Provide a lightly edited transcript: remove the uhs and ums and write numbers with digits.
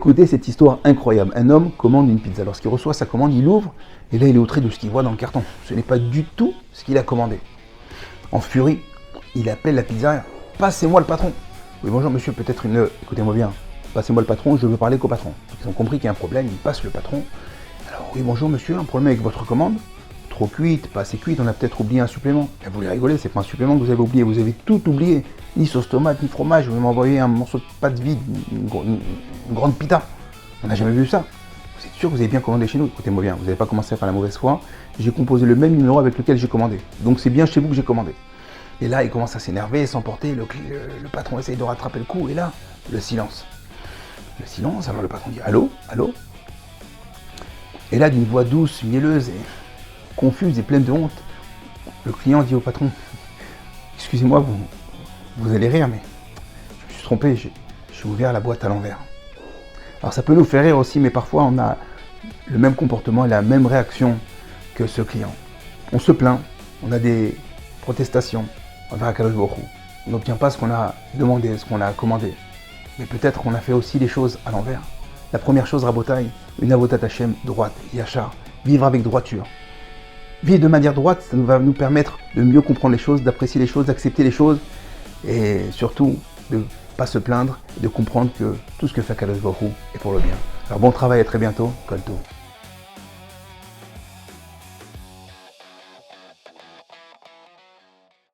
Écoutez cette histoire incroyable. Un homme commande une pizza. Lorsqu'il reçoit sa commande, il ouvre et là il est outré de ce qu'il voit dans le carton. Ce n'est pas du tout ce qu'il a commandé. En furie, il appelle la pizzeria. Passez-moi le patron. Oui bonjour monsieur, peut-être une... Écoutez-moi bien. Passez-moi le patron, je veux parler qu'au patron. Ils ont compris qu'il y a un problème, ils passent le patron. Alors oui bonjour monsieur, un problème avec votre commande? Trop cuite, pas assez cuite, on a peut-être oublié un supplément. Et vous voulez rigoler, c'est pas un supplément que vous avez oublié, vous avez tout oublié. Ni sauce tomate, ni fromage, vous m'envoyez un morceau de pâte vide, une grande pita. On n'a jamais vu ça. Vous êtes sûr que vous avez bien commandé chez nous? Écoutez-moi bien, vous n'avez pas commencé à faire la mauvaise foi. J'ai composé le même numéro avec lequel j'ai commandé. Donc c'est bien chez vous que j'ai commandé. Et là, il commence à s'énerver, s'emporter, le patron essaye de rattraper le coup, et là, le silence. Le silence, alors le patron dit « Allô? Allô ?» Et là, d'une voix douce, mielleuse et confuse et pleine de honte, le client dit au patron « Excusez-moi, vous allez rire, mais je me suis trompé, j'ai ouvert la boîte à l'envers. » Alors ça peut nous faire rire aussi, mais parfois on a le même comportement et la même réaction que ce client. On se plaint, on a des protestations envers Akadosh Baruch Hu. On n'obtient pas ce qu'on a demandé, ce qu'on a commandé. Mais peut-être qu'on a fait aussi les choses à l'envers. La première chose, Rabotai, une avodat Hashem droite, yachar, vivre avec droiture. Vivre de manière droite, ça va nous permettre de mieux comprendre les choses, d'apprécier les choses, d'accepter les choses et surtout de ne pas se plaindre et de comprendre que tout ce que fait Akadosh Baruch Hu est pour le bien. Alors bon travail, à très bientôt, Kol Tov.